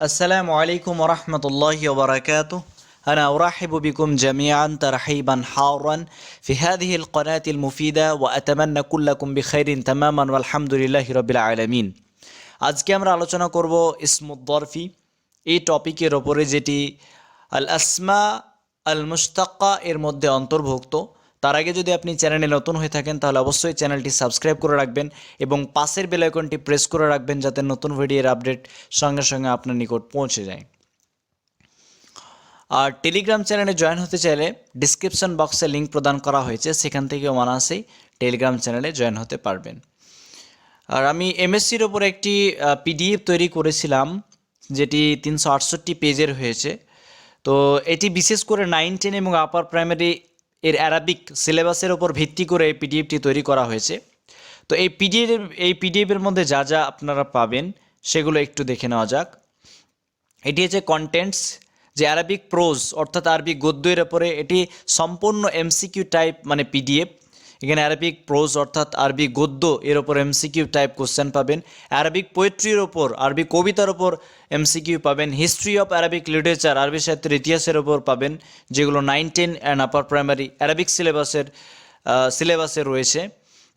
السلام عليكم ورحمة الله وبركاته. أنا أرحب بكم جميعا ترحيبا حارا في هذه القناة المفيدة وأتمنى كلكم بخير تماما والحمد لله رب العالمين. আজকে আমরা আলোচনা করব ইসমুদ্দরফি এই টপিকের ওপরে, যেটি আল আসমা আল মুশতাক্কা এর মধ্যে অন্তর্ভুক্ত। তার আগে যদি আপনি চ্যানেলে নতুন হয়ে থাকেন তাহলে অবশ্যই চ্যানেলটি সাবস্ক্রাইব করে রাখবেন এবং পাশের বেল আইকনটি প্রেস করে রাখবেন যাতে নতুন ভিডিওর আপডেট সঙ্গে সঙ্গে আপনার নিকট পৌঁছে যায়। আর টেলিগ্রাম চ্যানেলে জয়েন হতে চাইলে ডিসক্রিপশন বক্সে লিঙ্ক প্রদান করা হয়েছে, সেখান থেকে অনায়াসেই টেলিগ্রাম চ্যানেলে জয়েন হতে পারবেন। আর আমি এমএসসির ওপর একটি পিডিএফ তৈরি করেছিলাম যেটি 368 পেজের হয়েছে। তো এটি বিশেষ করে 9, 10 এবং আপার প্রাইমারি এর অ্যারাবিক সিলেবাসের ওপর ভিত্তি করে এই পিডিএফটি তৈরি করা হয়েছে। তো এই পিডিএফের মধ্যে যা যা আপনারা পাবেন সেগুলো একটু দেখে নেওয়া যাক। এটি হচ্ছে কন্টেন্টস, যে আরবিক প্রোজ অর্থাৎ আরবি গদ্যের ওপরে এটি সম্পূর্ণ এমসিকিউ টাইপ মানে পিডিএফ। এখানে আরবিক প্রোজ অর্থাৎ আরবি গদ্য এর ওপর এমসিকিউ টাইপ কোশ্চেন পাবেন, আরবিক পোয়েট্রির ওপর আরবি কবিতার ওপর এমসিকিউ পাবেন, হিস্ট্রি অফ আরবিক লিটারেচার আরবি সাহিত্যের ইতিহাসের ওপর পাবেন, যেগুলো 9, 10 অ্যান্ড আপার প্রাইমারি আরবিক সিলেবাসে রয়েছে।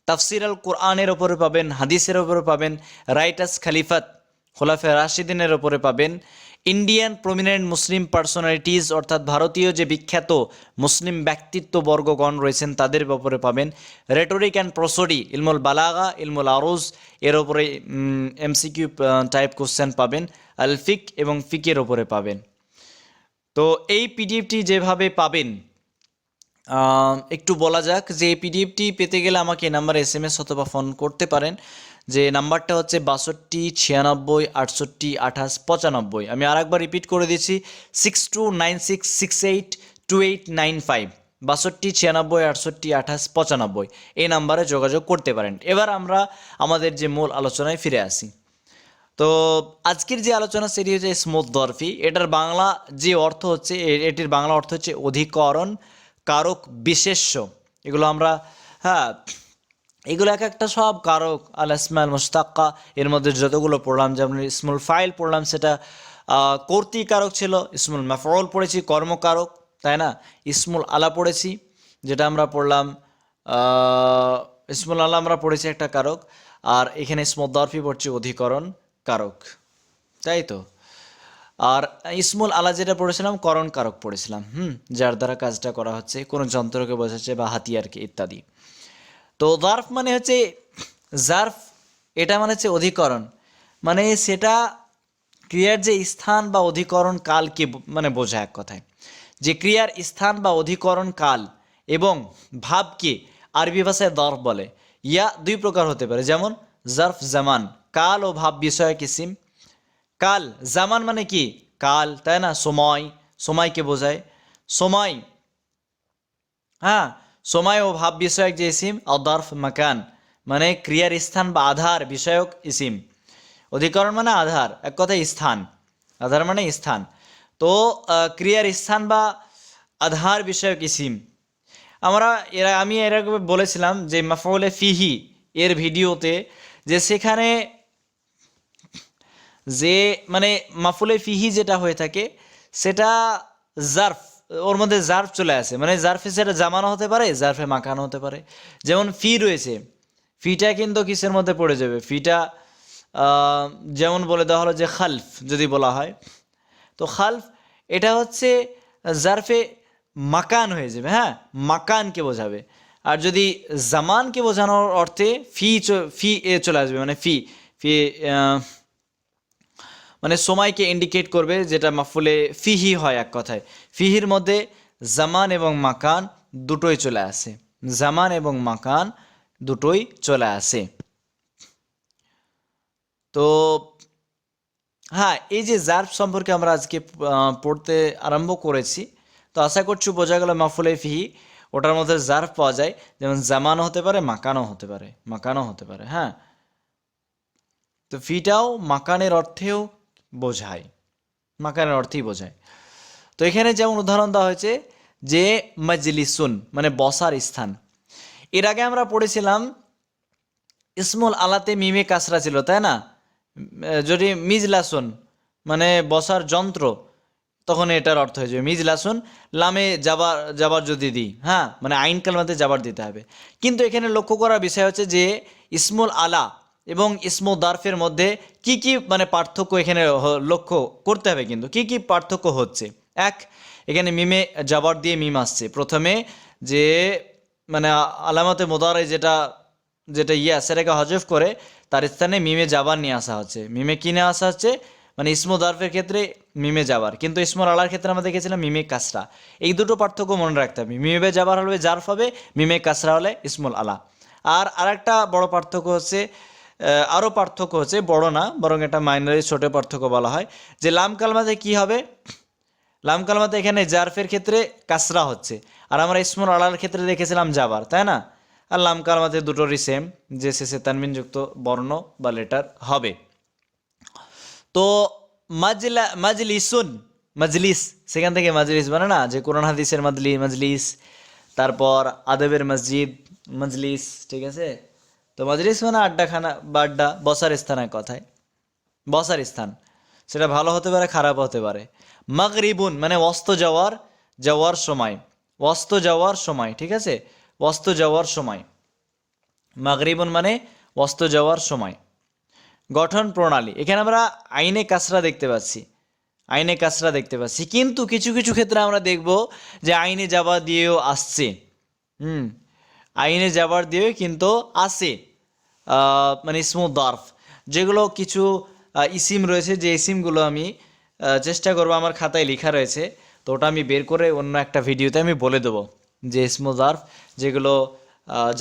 তাফসির আল কোরআনের ওপরে পাবেন, হাদিসের ওপরে পাবেন, রাইটাস খালিফাত খোলাফায়ে রাশিদিনের ওপরে পাবেন, ইন্ডিয়ান প্রমিনেন্ট মুসলিম পার্সোনালিটিস অর্থাৎ ভারতীয় যে বিখ্যাত মুসলিম ব্যক্তিত্ববর্গগণ রয়েছেন তাদের ব্যাপারে পাবেন, রেটোরিক অ্যান্ড প্রসোডি ইলমুল বালাগা ইলমুল আরুজ এর ওপরে এমসিকিউ টাইপ কোশ্চেন পাবেন, আল ফিক এবং ফিকের ওপরে পাবেন। তো এই পিডিএফটি যেভাবে পাবেন একটু বলা যাক যে এই পিডিএফটি পেতে গেলে আমাকে এই নাম্বারে SMS অথবা ফোন করতে পারেন, যে নাম্বারটা হচ্ছে 62 96 68 28 95। আমি আরেকবার রিপিট করে দিচ্ছি 6296682895, 62 96 68 28 95 এই নাম্বারে যোগাযোগ করতে পারেন। এবার আমরা আমাদের যে মূল আলোচনায় ফিরে আসি। তো আজকের যে আলোচনা সেটি হচ্ছে ইসমুদ্দরফি। এটার বাংলা যে অর্থ হচ্ছে, এটির বাংলা অর্থ হচ্ছে অধিকরণ, কারক, বিশেষ্য। এগুলো আমরা এগুলো এক একটা সব কারক, আল আসমা আল মুশতাক্কা এর মধ্যে যতগুলো পড়লাম, যেমন ইসমুল ফাইল পড়লাম সেটা কর্তৃকারক ছিল, ইসমুল মাফউল পড়েছি কর্মকারক, তাই না? ইসমুল আলা পড়েছি, যেটা আমরা পড়লাম ইসমুল আলা আমরা পড়েছি একটা কারক, আর এখানে ইসমুদ্দরফি পড়ছি অধিকরণ কারক, তাই তো। আর ইসমুল আলা যেটা পড়েছিলাম করণ কারক পড়েছিলাম, যার দ্বারা কাজটা করা হচ্ছে, কোনো যন্ত্রকে বোঝাচ্ছে বা হাতিয়ারকে ইত্যাদি। তো জার্ফ মানে হচ্ছে জার্ফ, এটা মানে হচ্ছে অধিকরণ, মানে সেটা ক্রিয়ার যে স্থান বা অধিকরণ কালকে মানে বোঝায়, এক কথায় যে ক্রিয়ার স্থান বা অধিকরণ কাল এবং ভাবকে আরবি ভাষায় জার্ফ বলে। ইয়া দুই প্রকার হতে পারে, যেমন জার্ফ জামান, কাল ও ভাব বিষয়ক ইসিম। কাল, জামান মানে কি কাল, তাই না? সময়, সময়কে বোঝায় সময়, সময় ও ভাব বিষয়ক যে ইসিম। আর দর্ফ মাকান মানে ক্রিয়ার স্থান বা আধার বিষয়ক ইসিম। অধিকরণ মানে আধার, এক কথায় স্থান, আধার মানে স্থান। তো ক্রিয়ার স্থান বা আধার বিষয়ক ইসিম আমি এর আগে বলেছিলাম যে মাফউলে ফিহি এর ভিডিওতে, যে সেখানে যে মানে মাফউলে ফিহি যেটা হয়ে থাকে সেটা জার্ফ, ওর মধ্যে জার্ফ চলে আসে, মানে জার্ফে সেটা জামানো হতে পারে, জার্ফে মাকানো হতে পারে। যেমন ফি রয়েছে, ফিটা কিন্তু কিসের মধ্যে পড়ে যাবে, ফিটা যেমন বলে দেওয়া হলো যে খালফ যদি বলা হয়, তো খালফ এটা হচ্ছে জার্ফে মাকান হয়ে যাবে, মাকানকে বোঝাবে। আর যদি জামানকে বোঝানোর অর্থে ফি এ চলে আসবে, মানে ফি ফি মানে সময়কে ইন্ডিকেট করবে, যেটা মাফুলে ফিহি হয়। এক কথায় ফিহির মধ্যে জামান এবং মাকান দুটোই চলে আসে, জামান এবং মাকান দুটোই চলে আসে। তো এই যে জার্ফ সম্পর্কে আমরা আজকে পড়তে আরম্ভ করেছি, তো আশা করছি বোঝা গেল মাফুলে ফিহি ওটার মধ্যে জার্ফ পাওয়া যায়, যেমন জামানও হতে পারে, মাকানও হতে পারে, তো ফিটাও মাকানের অর্থেও বোঝায়, মাকানের অর্থেই বোঝায়। তো এখানে যেমন উদাহরণ দেওয়া হয়েছে যে মজলিসুন মানে বসার স্থান। এর আগে আমরা পড়েছিলাম ইসমুল আলাতে মিমে কাসরা ছিল, তাই না? যদি মিজলাসুন মানে বসার যন্ত্র, তখন এটার অর্থ হয়ে যাবে মিজলাসুন। লামে যাবার যাবার যদি দিই, হ্যাঁ, মানে আইন কালমাতে যাবার দিতে হবে। কিন্তু এখানে লক্ষ্য করার বিষয় হচ্ছে যে ইসমুল আলা এবং ইসমু দারফের মধ্যে কি কি মানে পার্থক্য এখানে লক্ষ্য করতে হবে। কিন্তু কি কি পার্থক্য হচ্ছে, এক, এখানে মিমে যাবার দিয়ে মিম আসছে প্রথমে, যে মানে আলামতে মোদারে যেটা যেটা সেটাকে হজফ করে তার স্থানে মিমে যাবার নিয়ে আসা হচ্ছে। মিমে কি নিয়ে আসা হচ্ছে, মানে ইসমু দারফের ক্ষেত্রে মিমে যাবার, কিন্তু ইসমুল আলার ক্ষেত্রে আমরা দেখেছিলাম মিমে কাসরা। এই দুটো পার্থক্য মনে রাখতে হবে। মিমে যাবার হলে জারফ হবে, মিমে কাসরা হলে ইসমুল আলা। আর আরেকটা বড় পার্থক্য হচ্ছে, আরও পার্থক্য হচ্ছে, বড় না বরং এটা মাইনারি ছোটো পার্থক্য বলা হয়, যে লাম কালমাতে কি হবে, লাম কালমাতে এখানে জারফের ক্ষেত্রে কাসরা হচ্ছে, আর আমরা ইসমুল আলার ক্ষেত্রে দেখেছিলাম যাবার, তাই না? আর লাম কালমাতে দুটোরই সেম, যে শেষে তানবিনযুক্ত বর্ণ বা লেটার হবে। তো মাজলিসুন, মজলিস, সেখান থেকে মজলিস মানে না, যে কোরআন হাদিসের মজলিস, তারপর আদবের মসজিদ মজলিস, ঠিক আছে? তো মজলিস মানে আড্ডাখানা বা আড্ডা, বসার স্থান, এক কথায় বসার স্থান। সেটা ভালো হতে পারে, খারাপ হতে পারে। মাগরিবুন মানে অস্ত যাওয়ার, যাওয়ার সময়, অস্ত যাওয়ার সময়, ঠিক আছে? অস্ত যাওয়ার সময়। মাগরিবুন মানে অস্ত যাওয়ার সময়। গঠন প্রণালী, এখানে আমরা আইনে কাসরা দেখতে পাচ্ছি, আইনে কাসরা দেখতে পাচ্ছি, কিন্তু কিছু কিছু ক্ষেত্রে আমরা দেখব যে আইনে যাবার দিয়েও আসছে। আইনে যাবার দিয়েও কিন্তু আসে, মানে ইসমু দারফ, যেগুলো কিছু ইসিম রয়েছে, যে ইসিমগুলো আমি চেষ্টা করব, আমার খাতায় লেখা রয়েছে, তো ওটা আমি বের করে অন্য একটা ভিডিওতে আমি বলে দেবো, যে ইসমু দারফ যেগুলো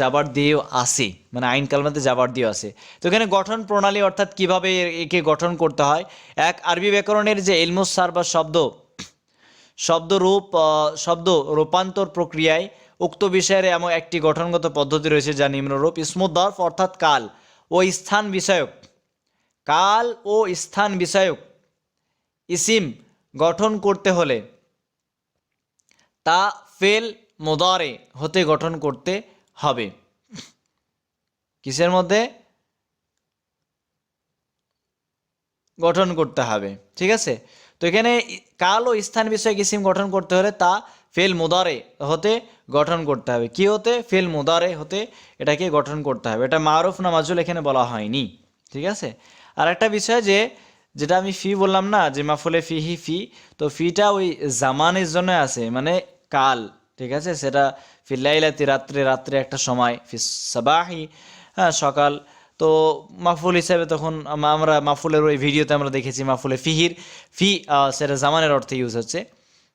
যাবার দিয়েও আসে, মানে আইন কালমাতে যাবার দিয়েও আসে। তো এখানে গঠন প্রণালী অর্থাৎ কিভাবে একে গঠন করতে হয়, এক, আরবি ব্যাকরণের যে ইলমুসার বা শব্দ রূপান্তর প্রক্রিয়ায় উক্ত বিষয়ের এমন একটি গঠনগত পদ্ধতি রয়েছে যা নিম্নরূপ: ইসমুদ্দারফ অর্থাৎ কাল ও স্থান বিষয়ক, কাল ও স্থান বিষয়ক ইসিম গঠন করতে হলে তা ফেল মুদারে হতে গঠন করতে হবে। কিসের মধ্যে গঠন করতে হবে, ঠিক আছে? তো এখানে কাল ও স্থান বিষয়ক ইসিম গঠন করতে হলে তা ফেল মুদারে হতে গঠন করতে হবে। কি হতে? ফেল মুদারে হতে এটাকে গঠন করতে হবে। এটা মারুফ না মাজুল এখানে বলা হয়নি, ঠিক আছে? আর একটা বিষয়, যেটা আমি ফি বললাম না, যে মাফুলে ফিহি ফি, তো ফিটা ওই জামানের জন্য আছে, মানে কাল, ঠিক আছে? সেটা ফিল্লাইলাতি রাত্রে, রাত্রে একটা সময়, ফি সাবাহি, হ্যাঁ, সকাল। তো মাফুল হিসাবে তখন আমরা মাফুলের ওই ভিডিওতে আমরা দেখেছি মাফুলে ফিহির সেটা জামানের অর্থে ইউজ হচ্ছে।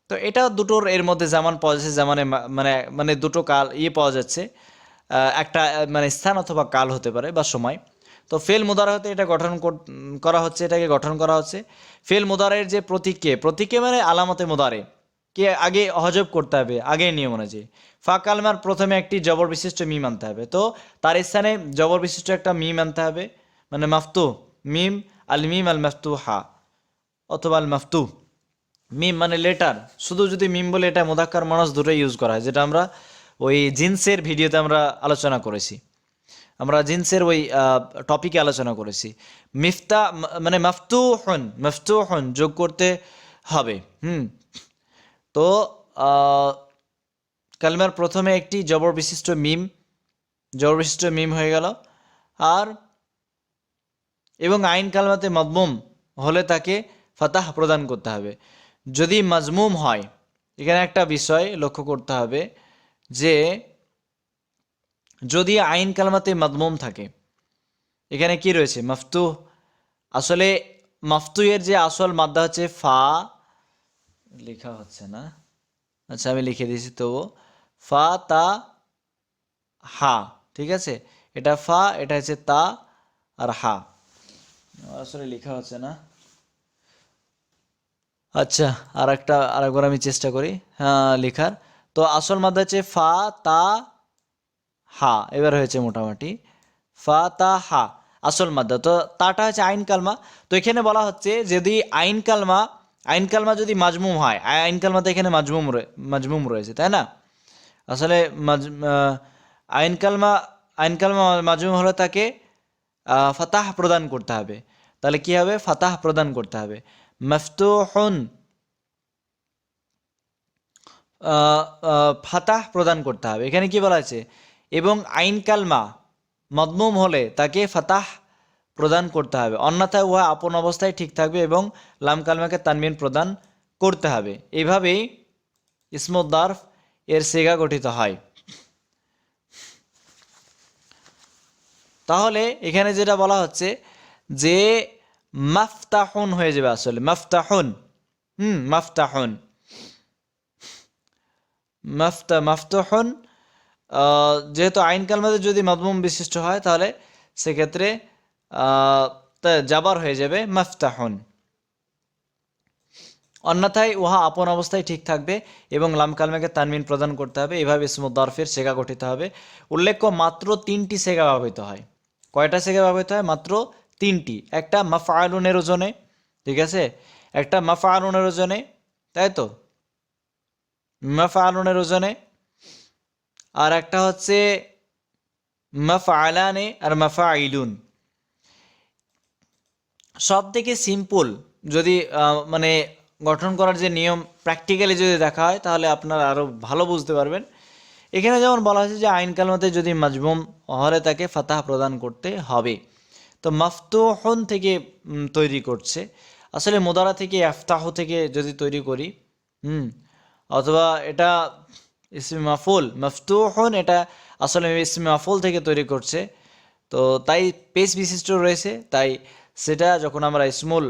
তো এটা দুটোর এর মধ্যে জামান পাওয়া যাচ্ছে, জামানে মানে মানে দুটো কাল পাওয়া যাচ্ছে, একটা মানে স্থান অথবা কাল হতে পারে বা সময়। তো ফেল মুদারা হতে এটা গঠন করা হচ্ছে, এটাকে গঠন করা হচ্ছে। ফেল মুদারের যে প্রতীকে মানে আলামতে মুদারে কে আগে হজব করতে হবে, আগে নিয়ম অনুযায়ী। ফা কালমার প্রথমে একটি জবর বিশিষ্ট মিম আনতে হবে, তো তার স্থানে জবর বিশিষ্ট একটা মিম আনতে হবে, মানে মাফতু মিম, আল মিম আল মাফতু হা, অথবা আল মাফতু মিম মানে লেটার। শুধু যদি মিম বলে, এটা মুদাক্কার মানুষ দুটোই ইউজ করা হয়, যেটা আমরা ওই জিন্সের ভিডিওতে আমরা আলোচনা করেছি, আমরা জিন্সের ওই টপিকে আলোচনা করেছি। মানে মাফতুহন যোগ করতে হবে। তো কালমার প্রথমে একটি জবর বিশিষ্ট মিম হয়ে গেল। আর এবং আইন কালমাতে মাদমুম হলে তাকে ফাতাহ প্রদান করতে হবে। যদি মাজমুম হয়, এখানে একটা বিষয় লক্ষ্য করতে হবে, যে যদি আইন কালমাতে মাদমুম থাকে, এখানে কি রয়েছে মাফতুহ, আসলে মাফতুহের যে আসল মাদ্দা হচ্ছে ফা, লেখা হচ্ছে না, আচ্ছা আমি লিখে দিয়েছি, তো ফা তা হা, ঠিক আছে? এটা ফা, এটা হচ্ছে তা, আর হা, আসলে লেখা হচ্ছে না। আচ্ছা, আরেকবার আমি চেষ্টা করি লেখার। তো আসল মাদ্দা হচ্ছে ফা তা হা, এবার হয়েছে মোটামুটি ফা তা হা আসল মাদ্দা। তো তাটা হচ্ছে আইন কালমা। তো এখানে বলা হচ্ছে যদি আইন কালমা যদি মাজমুম হয়, আইন কালমাতে এখানে মাজমুম রয়েছে, তাই না? আসলে আইন কালমা মাজমুম হলে তাকে ফাতাহ প্রদান করতে হবে। তাহলে কি হবে? ফাতাহ প্রদান করতে হবে। মাফতুহুন ফাতাহ প্রদান করতে হবে। এখানে কি বলা আছে, এবং আইন কালমা মদমুম হলে তাকে ফাতাহ প্রদান করতে হবে, অন্যথায় উহা আপন অবস্থায় ঠিক থাকবে এবং লাম কালমাকে তানবিন প্রদান করতে হবে। এইভাবেই ইসমুদ্দারফ এর সিগা গঠিত হয়। তাহলে এখানে যেটা বলা হচ্ছে যে মাফতাহুন হয়ে যাবে, আসলে মাফতাহুন, মাফতাহুন, মাফতুহুন যেহেতু আইন কালমাতে যদি মদমুম বিশিষ্ট হয় তাহলে সেক্ষেত্রে জাবার হয়ে যাবে মাফতাহুন, অন্যথায় উহা আপন অবস্থায় ঠিক থাকবে এবং লাম কালমাকে তানমিন প্রদান করতে হবে। এভাবে ইসমুদ্দারফের সেগা গঠিত হবে। উল্লেখ্য মাত্র 3টি সেগা ব্যবহৃত হয়। কয়টা সেগা ব্যবহৃত হয়? মাত্র 3টি। একটা মাফআলুনের ওজনে, ঠিক আছে, একটা মাফআলুনের ওজনে, তাই তো, মাফআলুনের ওজনে, আর একটা হচ্ছে মাফআলানে আর মাফআইলুন। সব থেকে সিম্পল যদি মানে গঠন করার যে নিয়ম প্র্যাকটিক্যালি যদি দেখা হয় তাহলে আপনারা আরও ভালো বুঝতে পারবেন। এখানে যেমন বলা হয়েছে যে আইন কালমাতে যদি মাজমুম হলে তাকে ফাতাহ প্রদান করতে হবে। তো মাফতুহুন থেকে তৈরি করছে, আসলে মুদারা থেকে ইফতাহ থেকে যদি তৈরি করি, অথবা এটা ইসমে মাফুল, মাফতুহুন এটা আসলে ইসমে মাফুল থেকে তৈরি করছে, তো তাই পেশ বিশিষ্ট রয়েছে। তাই সেটা যখন আমরা ইসমুল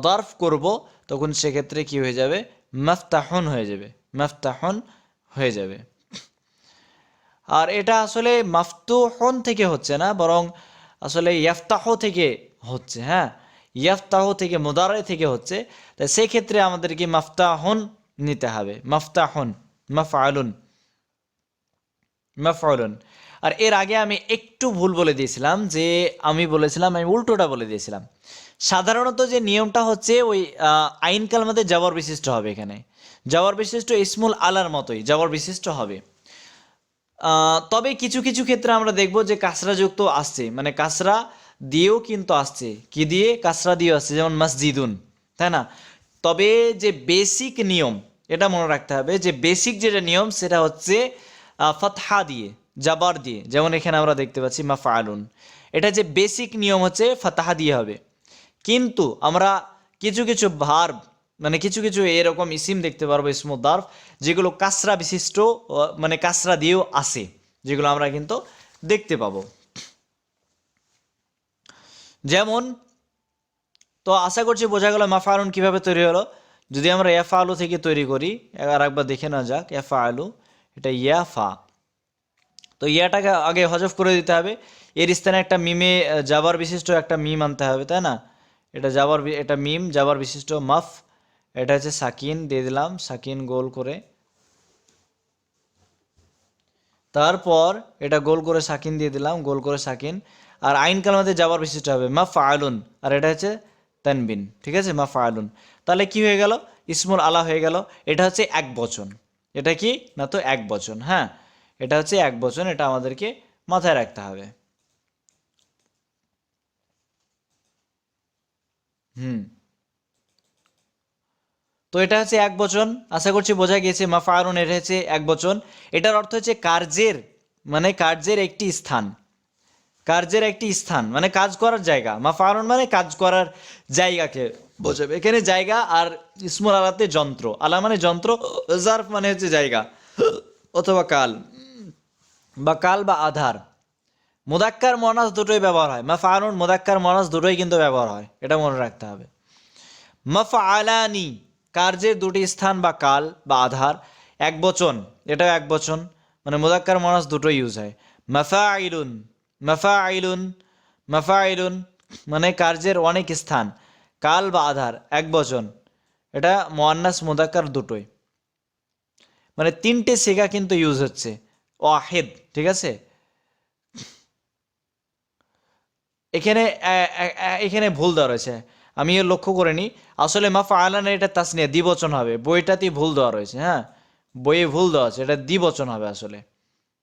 দারফ করব তখন সেক্ষেত্রে কি হয়ে যাবে, মাফতাহুন হয়ে যাবে, মাফতাহুন হয়ে যাবে। আর এটা আসলে মাফতুহুন থেকে হচ্ছে না, বরং আসলে ইয়াফতাহ থেকে হচ্ছে। হ্যাঁ, ইয়াফতাহ থেকে, মুদারে থেকে হচ্ছে। তাই সেক্ষেত্রে আমাদেরকে মাফতাহুন নিতে হবে, মাফতাহুন, মাফআলুন, মাফআলুন। আর এর আগে আমি একটু ভুল বলে দিয়েছিলাম, যে আমি বলেছিলাম, আমি উল্টোটা বলে দিয়েছিলাম। সাধারণত যে নিয়মটা হচ্ছে ওই আইন কালমাতে জবর বিশিষ্ট হবে। এখানে জবর বিশিষ্ট ইসমুল আলার মতোই জবর বিশিষ্ট হবে। তবে কিছু কিছু ক্ষেত্রে আমরা দেখব যে কাসরাযুক্ত আসছে, মানে কাসরা দিয়েও কিন্তু আসছে। কি দিয়ে? কাসরা দিয়েও আসছে, যেমন মসজিদুন, তাই না? তবে যে বেসিক নিয়ম, এটা মনে রাখতে হবে যে বেসিক যেটা নিয়ম সেটা হচ্ছে ফাতহা দিয়ে, জাবার দিয়ে। যেমন এখানে আমরা দেখতে পাচ্ছি মাফআলুন, এটা যে বেসিক নিয়ম হচ্ছে ফাতহা দিয়ে হবে। কিন্তু আমরা কিছু কিছু ভার্ব, মানে কিছু কিছু এরকম ইসিম দেখতে পারবো ইসমুদ্দারফ, যেগুলো কাসরা বিশিষ্ট, মানে কাসরা দিয়েও আসে, যেগুলো আমরা কিন্তু দেখতে পাবো। যেমন, তো আশা করছি বোঝা গেল মাফআলুন কিভাবে তৈরি হলো। যদি আমরা ইয়াফআলু থেকে তৈরি করি, আর একবার দেখে নেওয়া যাক। ইয়াফআলু, এটা ইয়াফা, তো ইয়াটাকে আগে হজফ করে দিতে হবে। এর স্থানে একটা মিমে জাবার বিশিষ্ট একটা মিম আনতে হবে, তাই না? এটা জাবার, এটা মিম জাবার বিশিষ্ট মাফ, এটা হচ্ছে সাকিন দিয়ে দিলাম, সাকিন গোল করে, তারপর এটা গোল করে সাকিন দিয়ে দিলাম, গোল করে সাকিন। আর আইন কালমাতে জাবার বিশিষ্ট হবে মাফআলুন, আর এটা হচ্ছে তানবিন, ঠিক আছে, মাফআলুন। তাহলে কি হয়ে গেল? ইসমুল আলা হয়ে গেল। এটা হচ্ছে এক বচন, এটা কি না, তো এক বচন। হ্যাঁ, এটা হচ্ছে এক বচন, এটা আমাদেরকে মাথায় রাখতে হবে। তো এটা হচ্ছে এক বচন, আশা করছি বোঝা গিয়েছে। মাফআলুন, এটা হচ্ছে এক বচন। এটার অর্থ হচ্ছে কার্যের, মানে কার্যের একটি স্থান, কার্যের একটি স্থান মানে কাজ করার জায়গা। মাফআলুন মানে কাজ করার জায়গাকে বোঝাবে। এখানে জায়গা, আর ইসমুল আলাতে যন্ত্র, আলা মানে যন্ত্র, জারফ মানে হচ্ছে জায়গা অথবা কাল, বা কাল বা আধার। মুদাক্কার মুয়ান্নাস দুটোই ব্যবহার হয়, মাফআলুন মুদাক্কার মুয়ান্নাস দুটোই কিন্তু ব্যবহার হয়, এটা মনে রাখতে হবে। মাফআলানি, কার্যের দুটি স্থান বা কাল বা আধার, এক বচন, এটাও এক বচন, মানে মুদাক্কার মুয়ান্নাস দুটোই ইউজ হয়। মাফাইলুন, মাফাইলুন, মাফাইলুন মানে কার্যের অনেক স্থান, কাল বা আধার, এক বচন, এটা মুয়ান্নাস মুদাক্কার দুটোই, মানে তিনটে সিগা কিন্তু ইউজ হচ্ছে, ওয়াহিদ, ঠিক আছে। এখানে এখানে ভুল দেওয়া রয়েছে, আমি লক্ষ্য করিনি। আসলে মাফআলান এটা তাসনিয়া, দ্বিবচন হবে, বইটাতেই ভুল দেওয়া রয়েছে। হ্যাঁ, বইয়ে ভুল দেওয়া আছে, এটা দ্বিবচন হবে, আসলে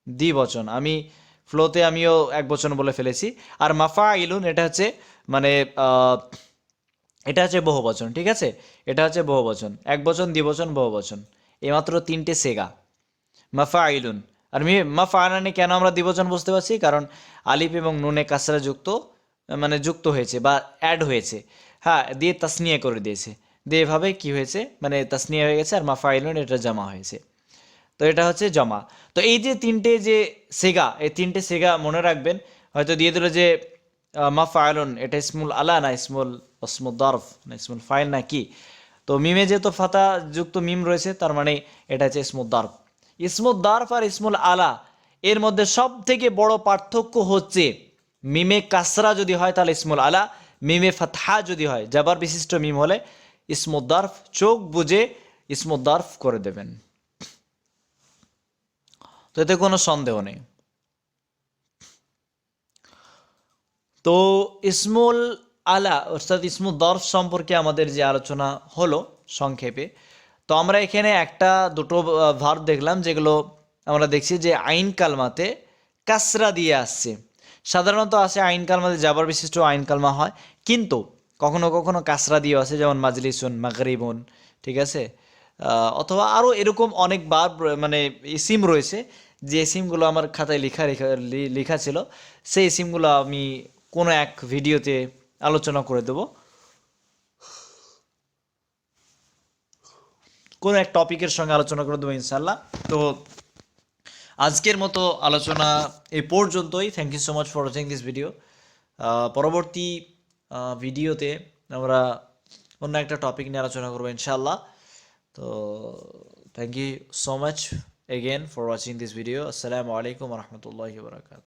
দ্বিবচন। আমি ফ্লোতে আমিও এক বচন বলে ফেলেছি। আর মাফাইলুন এটা হচ্ছে মানে এটা হচ্ছে বহুবচন, ঠিক আছে? এটা হচ্ছে বহুবচন, একবচন, দ্বিবচন, বহুবচন, এইমাত্র তিনটে সেগা। মাফাইলুন। আর মাফালানি কেন আমরা দ্বিবচন বুঝতে পারছি? কারণ আলিফ এবং নুনে কাসরা যুক্ত, মানে যুক্ত হয়েছে বা অ্যাড হয়েছে, হ্যাঁ, দিয়ে তাসনিয়া করে দিয়েছে, দিয়ে এভাবে কি হয়েছে, মানে তাসনিয়া হয়ে গেছে, আর মাফাইলুন এটা জমা হয়েছে। তো এটা হচ্ছে জমা। তো এই যে তিনটে যে সেগা, এই তিনটে সেগা মনে রাখবেন। হয়তো দিয়ে দিল যে মাফাইলুন, এটা ইসমুল আলা না ইসমুল দরফ না ইসমুল ফাইল না কি? তো মিমে যেহেতু ফাতা যুক্ত মিম রয়েছে, তার মানে এটা হচ্ছে ইসমুল দরফ। ইসমুল দরফ আর ইসমুল আলা এর মধ্যে সব থেকে বড় পার্থক্য হচ্ছে মিমে কাসরা যদি হয় তাহলে ইসমুল আলা, মিমে ফাতহা যদি হয়, জাবার বিশিষ্ট মিম হলে ইসমুল দরফ। চোখ বুঝে ইসমুল দরফ করে দেবেন, তো এতে কোনো সন্দেহ নেই। তো ইসমুল আলা অর্থাৎ ইসমুল দরফ সম্পর্কে আমাদের যে আলোচনা হলো সংক্ষেপে, তো আমরা এখানে একটা দুটো ভার্ব দেখলাম যেগুলো আমরা দেখছি যে আইন কালমাতে কাসরা দিয়ে আসছে। সাধারণত আসে আইন কালমাতে জাবার বিশিষ্ট আইন কালমা হয়, কিন্তু কখনো কখনো কাসরা দিয়ে আসে, যেমন মাজলিসুন, মাগরিবুন, ঠিক আছে? অথবা আরও এরকম অনেক ভার্ব মানে ইসিম রয়েছে, যে ইসিমগুলো আমার খাতায় লেখা ছিল, সেই ইসিমগুলো আমি কোনো এক ভিডিওতে আলোচনা করে দেব, কোনো এক টপিকের সঙ্গে আলোচনা করে দেবো ইনশাল্লাহ। তো আজকের মতো আলোচনা এই পর্যন্তই। Thank you so much for watching this video. পরবর্তী ভিডিওতে আমরা অন্য একটা টপিক নিয়ে আলোচনা করবো ইনশাল্লাহ। তো thank you so much again for watching this video. আসসালামু আলাইকুম রহমতুল্লাহি ওয়া বারাকাতুহু।